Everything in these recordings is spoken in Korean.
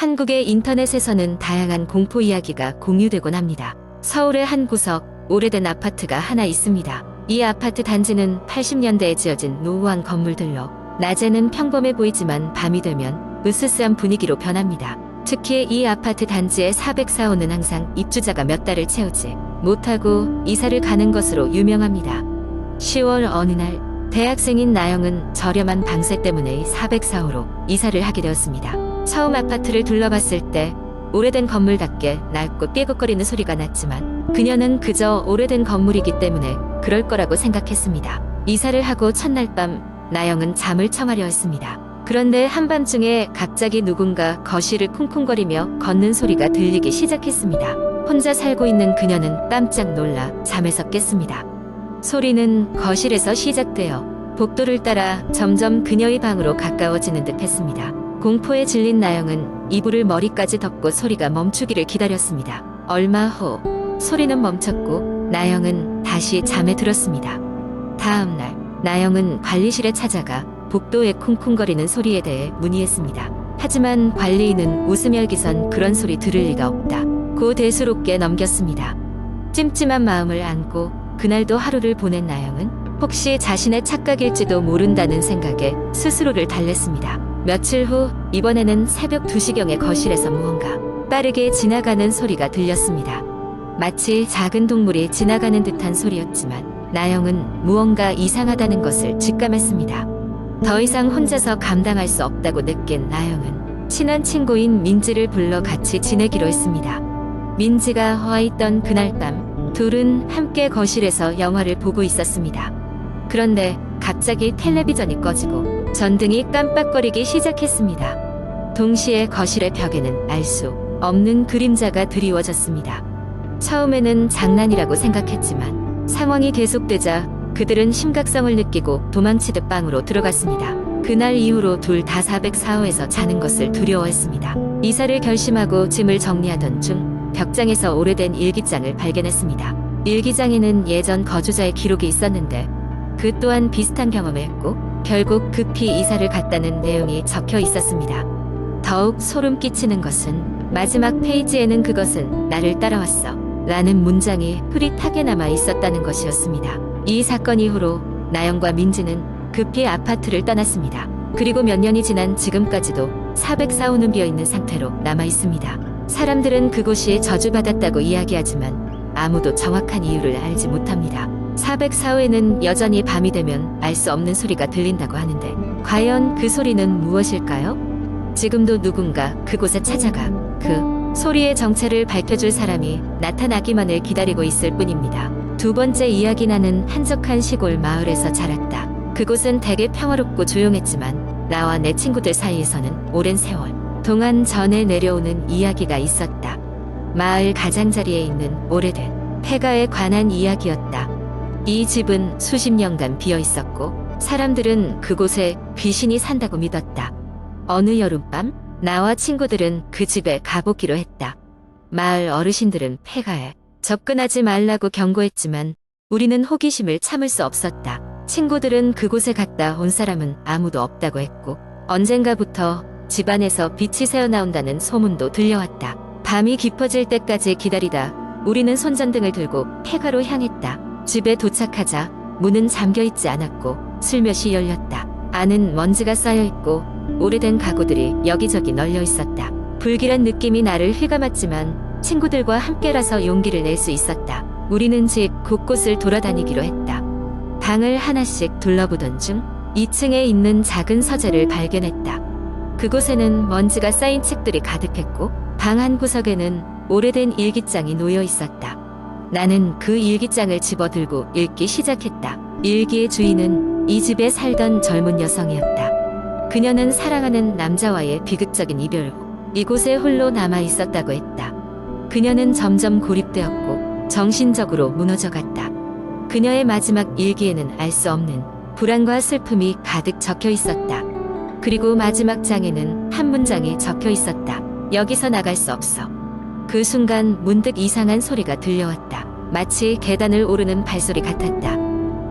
한국의 인터넷에서는 다양한 공포 이야기가 공유되곤 합니다. 서울의 한 구석, 오래된 아파트가 하나 있습니다. 이 아파트 단지는 80년대에 지어진 노후한 건물들로 낮에는 평범해 보이지만 밤이 되면 으스스한 분위기로 변합니다. 특히 이 아파트 단지의 404호는 항상 입주자가 몇 달을 채우지 못하고 이사를 가는 것으로 유명합니다. 10월 어느 날 대학생인 나영은 저렴한 방세 때문에 404호로 이사를 하게 되었습니다. 처음 아파트를 둘러봤을 때 오래된 건물답게 낡고 삐걱거리는 소리가 났지만 그녀는 그저 오래된 건물이기 때문에 그럴 거라고 생각했습니다. 이사를 하고 첫날 밤 나영은 잠을 청하려 했습니다. 그런데 한밤중에 갑자기 누군가 거실을 쿵쿵거리며 걷는 소리가 들리기 시작했습니다. 혼자 살고 있는 그녀는 깜짝 놀라 잠에서 깼습니다. 소리는 거실에서 시작되어 복도를 따라 점점 그녀의 방으로 가까워지는 듯 했습니다. 공포에 질린 나영은 이불을 머리까지 덮고 소리가 멈추기를 기다렸습니다. 얼마 후 소리는 멈췄고 나영은 다시 잠에 들었습니다. 다음 날 나영은 관리실에 찾아가 복도에 쿵쿵거리는 소리에 대해 문의했습니다. 하지만 관리인은 웃으며 여기선 그런 소리 들을 리가 없다 고 대수롭게 넘겼습니다. 찜찜한 마음을 안고 그날도 하루를 보낸 나영은 혹시 자신의 착각일지도 모른다는 생각에 스스로를 달랬습니다. 며칠 후 이번에는 새벽 2시경에 거실에서 무언가 빠르게 지나가는 소리가 들렸습니다. 마치 작은 동물이 지나가는 듯한 소리였지만 나영은 무언가 이상하다는 것을 직감했습니다. 더 이상 혼자서 감당할 수 없다고 느낀 나영은 친한 친구인 민지를 불러 같이 지내기로 했습니다. 민지가 와 있던 그날 밤 둘은 함께 거실에서 영화를 보고 있었습니다. 그런데 갑자기 텔레비전이 꺼지고 전등이 깜빡거리기 시작했습니다. 동시에 거실의 벽에는 알 수 없는 그림자가 드리워졌습니다. 처음에는 장난이라고 생각했지만 상황이 계속되자 그들은 심각성을 느끼고 도망치듯 방으로 들어갔습니다. 그날 이후로 둘 다 404호에서 자는 것을 두려워했습니다. 이사를 결심하고 짐을 정리하던 중 벽장에서 오래된 일기장을 발견했습니다. 일기장에는 예전 거주자의 기록이 있었는데 그 또한 비슷한 경험을 했고 결국 급히 이사를 갔다는 내용이 적혀 있었습니다. 더욱 소름 끼치는 것은 마지막 페이지에는 그것은 나를 따라왔어 라는 문장이 흐릿하게 남아 있었다는 것이었습니다. 이 사건 이후로 나영과 민지는 급히 아파트를 떠났습니다. 그리고 몇 년이 지난 지금까지도 404호는 비어있는 상태로 남아 있습니다. 사람들은 그곳이 저주받았다고 이야기하지만 아무도 정확한 이유를 알지 못합니다. 404호에는 여전히 밤이 되면 알 수 없는 소리가 들린다고 하는데 과연 그 소리는 무엇일까요? 지금도 누군가 그곳에 찾아가 그 소리의 정체를 밝혀줄 사람이 나타나기만을 기다리고 있을 뿐입니다. 두 번째 이야기 나는 한적한 시골 마을에서 자랐다. 그곳은 되게 평화롭고 조용했지만 나와 내 친구들 사이에서는 오랜 세월 동안 전해 내려오는 이야기가 있었다. 마을 가장자리에 있는 오래된 폐가에 관한 이야기였다. 이 집은 수십 년간 비어 있었고 사람들은 그곳에 귀신이 산다고 믿었다. 어느 여름밤 나와 친구들은 그 집에 가보기로 했다. 마을 어르신들은 폐가에 접근하지 말라고 경고했지만 우리는 호기심을 참을 수 없었다. 친구들은 그곳에 갔다 온 사람은 아무도 없다고 했고 언젠가부터 집안에서 빛이 새어나온다는 소문도 들려왔다. 밤이 깊어질 때까지 기다리다 우리는 손전등을 들고 폐가로 향했다. 집에 도착하자 문은 잠겨있지 않았고 슬며시 열렸다. 안은 먼지가 쌓여있고 오래된 가구들이 여기저기 널려 있었다. 불길한 느낌이 나를 휘감았지만 친구들과 함께라서 용기를 낼 수 있었다. 우리는 집 곳곳을 돌아다니기로 했다. 방을 하나씩 둘러보던 중 2층에 있는 작은 서재를 발견했다. 그곳에는 먼지가 쌓인 책들이 가득했고 방 한 구석에는 오래된 일기장이 놓여 있었다. 나는 그 일기장을 집어들고 읽기 시작했다. 일기의 주인은 이 집에 살던 젊은 여성이었다. 그녀는 사랑하는 남자와의 비극적인 이별 후 이곳에 홀로 남아 있었다고 했다. 그녀는 점점 고립되었고 정신적으로 무너져갔다. 그녀의 마지막 일기에는 알 수 없는 불안과 슬픔이 가득 적혀 있었다. 그리고 마지막 장에는 한 문장이 적혀 있었다. 여기서 나갈 수 없어. 그 순간 문득 이상한 소리가 들려왔다. 마치 계단을 오르는 발소리 같았다.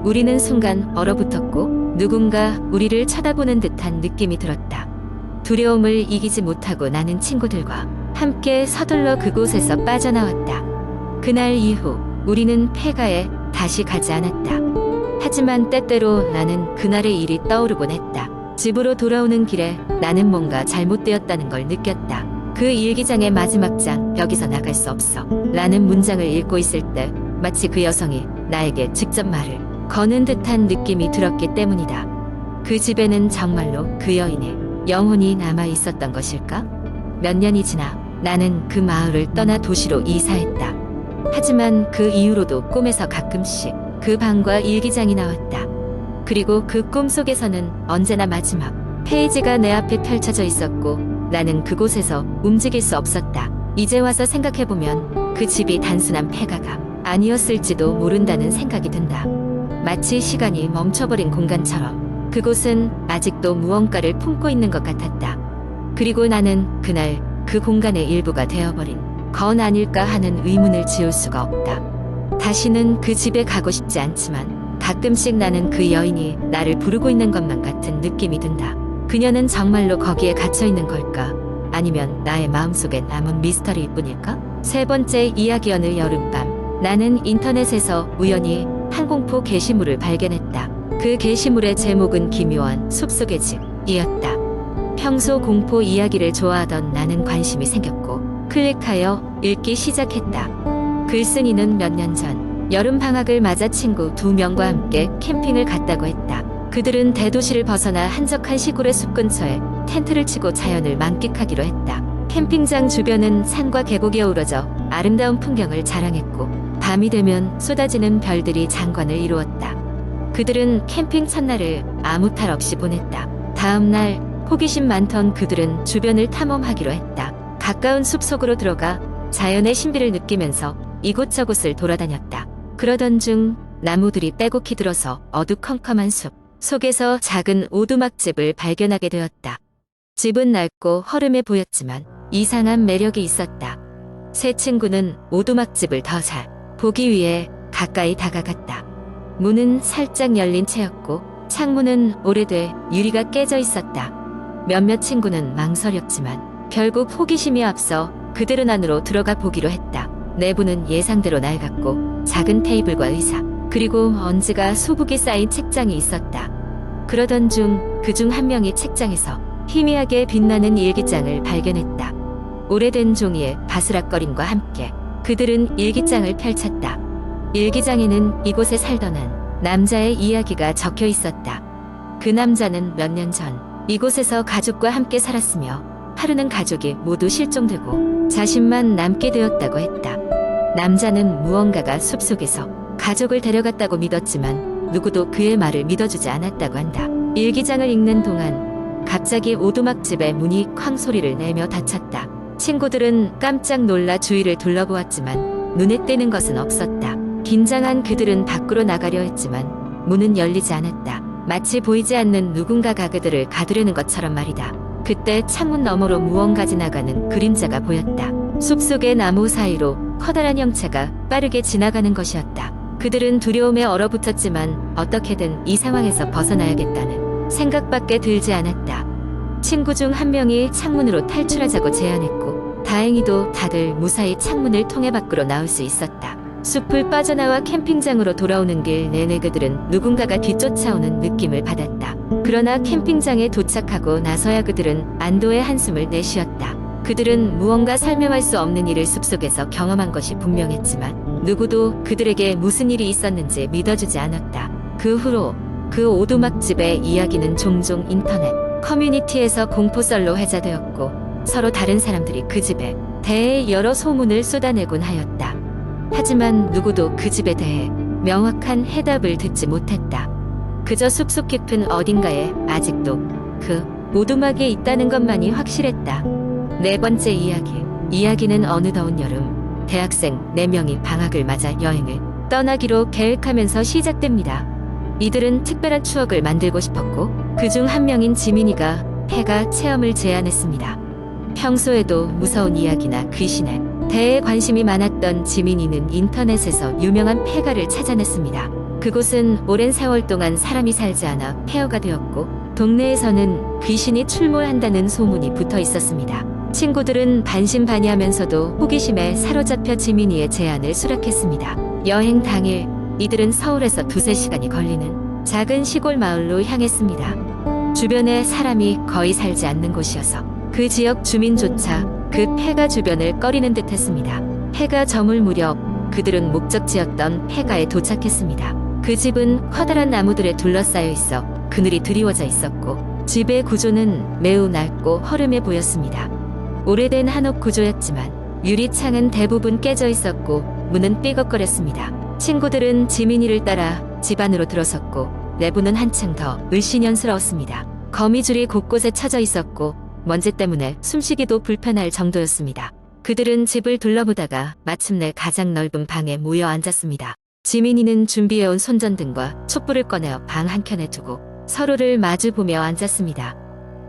우리는 순간 얼어붙었고 누군가 우리를 쳐다보는 듯한 느낌이 들었다. 두려움을 이기지 못하고 나는 친구들과 함께 서둘러 그곳에서 빠져나왔다. 그날 이후 우리는 폐가에 다시 가지 않았다. 하지만 때때로 나는 그날의 일이 떠오르곤 했다. 집으로 돌아오는 길에 나는 뭔가 잘못되었다는 걸 느꼈다. 그 일기장의 마지막 장, 여기서 나갈 수 없어 라는 문장을 읽고 있을 때 마치 그 여성이 나에게 직접 말을 거는 듯한 느낌이 들었기 때문이다. 그 집에는 정말로 그 여인의 영혼이 남아 있었던 것일까? 몇 년이 지나 나는 그 마을을 떠나 도시로 이사했다. 하지만 그 이후로도 꿈에서 가끔씩 그 방과 일기장이 나왔다. 그리고 그 꿈 속에서는 언제나 마지막 페이지가 내 앞에 펼쳐져 있었고 나는 그곳에서 움직일 수 없었다. 이제 와서 생각해보면 그 집이 단순한 폐가가 아니었을지도 모른다는 생각이 든다. 마치 시간이 멈춰버린 공간처럼 그곳은 아직도 무언가를 품고 있는 것 같았다. 그리고 나는 그날 그 공간의 일부가 되어버린 건 아닐까 하는 의문을 지울 수가 없다. 다시는 그 집에 가고 싶지 않지만 가끔씩 나는 그 여인이 나를 부르고 있는 것만 같은 느낌이 든다. 그녀는 정말로 거기에 갇혀 있는 걸까? 아니면 나의 마음속에 남은 미스터리일 뿐일까? 세 번째 이야기. 어느 여름밤 나는 인터넷에서 우연히 한 공포 게시물을 발견했다. 그 게시물의 제목은 기묘한 숲속의 집이었다. 평소 공포 이야기를 좋아하던 나는 관심이 생겼고 클릭하여 읽기 시작했다. 글쓴이는 몇 년 전 여름 방학을 맞아 친구 2명과 함께 캠핑을 갔다고 했다. 그들은 대도시를 벗어나 한적한 시골의 숲 근처에 텐트를 치고 자연을 만끽하기로 했다. 캠핑장 주변은 산과 계곡이 어우러져 아름다운 풍경을 자랑했고 밤이 되면 쏟아지는 별들이 장관을 이루었다. 그들은 캠핑 첫날을 아무 탈 없이 보냈다. 다음 날 호기심 많던 그들은 주변을 탐험하기로 했다. 가까운 숲속으로 들어가 자연의 신비를 느끼면서 이곳저곳을 돌아다녔다. 그러던 중 나무들이 빼곡히 들어서 어두컴컴한 숲 속에서 작은 오두막집을 발견하게 되었다. 집은 낡고 허름해 보였지만 이상한 매력이 있었다. 세 친구는 오두막집을 더 잘 보기 위해 가까이 다가갔다. 문은 살짝 열린 채였고 창문은 오래돼 유리가 깨져 있었다. 몇몇 친구는 망설였지만 결국 호기심이 앞서 그들은 안으로 들어가 보기로 했다. 내부는 예상대로 낡았고 작은 테이블과 의자 그리고 먼지가 수북이 쌓인 책장이 있었다. 그러던 중 그중 한 명이 책장에서 희미하게 빛나는 일기장을 발견했다. 오래된 종이의 바스락거림과 함께 그들은 일기장을 펼쳤다. 일기장에는 이곳에 살던 한 남자의 이야기가 적혀 있었다. 그 남자는 몇 년 전 이곳에서 가족과 함께 살았으며 하루는 가족이 모두 실종되고 자신만 남게 되었다고 했다. 남자는 무언가가 숲속에서 가족을 데려갔다고 믿었지만 누구도 그의 말을 믿어주지 않았다고 한다. 일기장을 읽는 동안 갑자기 오두막집의 문이 쾅 소리를 내며 닫혔다. 친구들은 깜짝 놀라 주위를 둘러보았지만 눈에 띄는 것은 없었다. 긴장한 그들은 밖으로 나가려 했지만 문은 열리지 않았다. 마치 보이지 않는 누군가가 그들을 가두려는 것처럼 말이다. 그때 창문 너머로 무언가 지나가는 그림자가 보였다. 숲속의 나무 사이로 커다란 형체가 빠르게 지나가는 것이었다. 그들은 두려움에 얼어붙었지만 어떻게든 이 상황에서 벗어나야겠다는 생각밖에 들지 않았다. 친구 중 한 명이 창문으로 탈출하자고 제안했고 다행히도 다들 무사히 창문을 통해 밖으로 나올 수 있었다. 숲을 빠져나와 캠핑장으로 돌아오는 길 내내 그들은 누군가가 뒤쫓아오는 느낌을 받았다. 그러나 캠핑장에 도착하고 나서야 그들은 안도의 한숨을 내쉬었다. 그들은 무언가 설명할 수 없는 일을 숲속에서 경험한 것이 분명했지만 누구도 그들에게 무슨 일이 있었는지 믿어주지 않았다. 그 후로 그 오두막집의 이야기는 종종 인터넷 커뮤니티에서 공포썰로 회자되었고 서로 다른 사람들이 그 집에 대해 여러 소문을 쏟아내곤 하였다. 하지만 누구도 그 집에 대해 명확한 해답을 듣지 못했다. 그저 숲속 깊은 어딘가에 아직도 그 오두막이 있다는 것만이 확실했다. 네 번째 이야기. 이야기는 어느 더운 여름 대학생 4명이 방학을 맞아 여행을 떠나기로 계획하면서 시작됩니다. 이들은 특별한 추억을 만들고 싶었고 그중 한 명인 지민이가 폐가 체험을 제안했습니다. 평소에도 무서운 이야기나 귀신에 대해 관심이 많았던 지민이는 인터넷에서 유명한 폐가를 찾아냈습니다. 그곳은 오랜 세월 동안 사람이 살지 않아 폐허가 되었고 동네에서는 귀신이 출몰한다는 소문이 붙어 있었습니다. 친구들은 반신반의하면서도 호기심에 사로잡혀 지민이의 제안을 수락했습니다. 여행 당일 이들은 서울에서 2~3시간이 걸리는 작은 시골 마을로 향했습니다. 주변에 사람이 거의 살지 않는 곳이어서 그 지역 주민조차 그 폐가 주변을 꺼리는 듯 했습니다. 해가 저물 무렵 그들은 목적지였던 폐가에 도착했습니다. 그 집은 커다란 나무들에 둘러싸여 있어 그늘이 드리워져 있었고 집의 구조는 매우 낡고 허름해 보였습니다. 오래된 한옥 구조였지만 유리창은 대부분 깨져 있었고 문은 삐걱거렸습니다. 친구들은 지민이를 따라 집 안으로 들어섰고 내부는 한층 더 을씨년스러웠습니다. 거미줄이 곳곳에 쳐져 있었고 먼지 때문에 숨쉬기도 불편할 정도였습니다. 그들은 집을 둘러보다가 마침내 가장 넓은 방에 모여 앉았습니다. 지민이는 준비해온 손전등과 촛불을 꺼내어 방 한켠에 두고 서로를 마주보며 앉았습니다.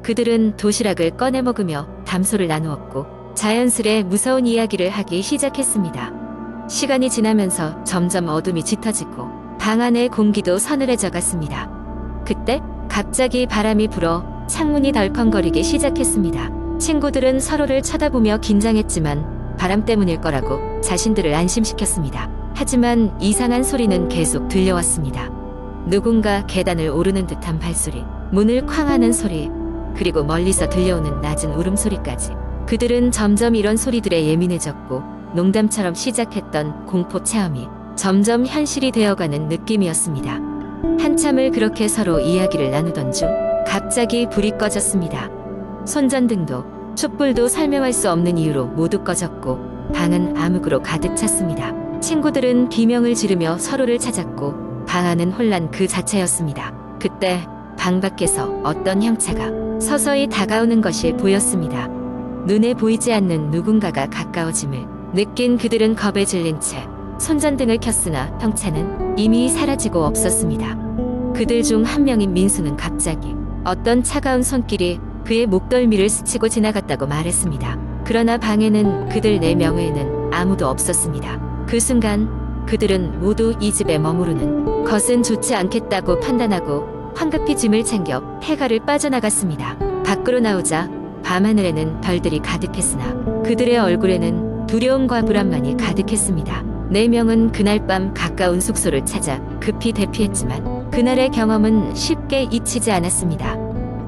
그들은 도시락을 꺼내 먹으며 담소를 나누었고 자연스레 무서운 이야기를 하기 시작했습니다. 시간이 지나면서 점점 어둠이 짙어지고 방 안의 공기도 서늘해져 갔습니다. 그때 갑자기 바람이 불어 창문이 덜컹거리기 시작했습니다. 친구들은 서로를 쳐다보며 긴장했지만 바람 때문일 거라고 자신들을 안심시켰습니다. 하지만 이상한 소리는 계속 들려왔습니다. 누군가 계단을 오르는 듯한 발소리, 문을 쾅 하는 소리, 그리고 멀리서 들려오는 낮은 울음소리까지. 그들은 점점 이런 소리들에 예민해졌고 농담처럼 시작했던 공포 체험이 점점 현실이 되어가는 느낌이었습니다. 한참을 그렇게 서로 이야기를 나누던 중 갑자기 불이 꺼졌습니다. 손전등도 촛불도 설명할 수 없는 이유로 모두 꺼졌고 방은 암흑으로 가득 찼습니다. 친구들은 비명을 지르며 서로를 찾았고 방 안은 혼란 그 자체였습니다. 그때 방 밖에서 어떤 형체가 서서히 다가오는 것이 보였습니다. 눈에 보이지 않는 누군가가 가까워짐을 느낀 그들은 겁에 질린 채 손전등을 켰으나 형체는 이미 사라지고 없었습니다. 그들 중 한 명인 민수는 갑자기 어떤 차가운 손길이 그의 목덜미를 스치고 지나갔다고 말했습니다. 그러나 방에는 그들 4명 외에는 아무도 없었습니다. 그 순간 그들은 모두 이 집에 머무르는 것은 좋지 않겠다고 판단하고 황급히 짐을 챙겨 폐가를 빠져나갔습니다. 밖으로 나오자 밤하늘에는 별들이 가득했으나 그들의 얼굴에는 두려움과 불안만이 가득했습니다. 4명은 그날 밤 가까운 숙소를 찾아 급히 대피했지만 그날의 경험은 쉽게 잊히지 않았습니다.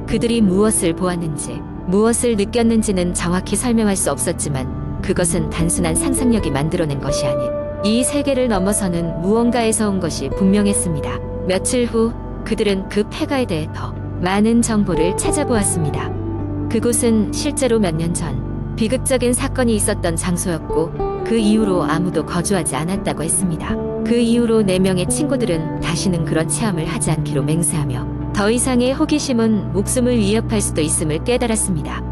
그들이 무엇을 보았는지, 무엇을 느꼈는지는 정확히 설명할 수 없었지만 그것은 단순한 상상력이 만들어낸 것이 아닌 이 세계를 넘어서는 무언가에서 온 것이 분명했습니다. 며칠 후 그들은 그 폐가에 대해 더 많은 정보를 찾아보았습니다. 그곳은 실제로 몇 년 전 비극적인 사건이 있었던 장소였고 그 이후로 아무도 거주하지 않았다고 했습니다. 그 이후로 4명의 친구들은 다시는 그런 체험을 하지 않기로 맹세하며 더 이상의 호기심은 목숨을 위협할 수도 있음을 깨달았습니다.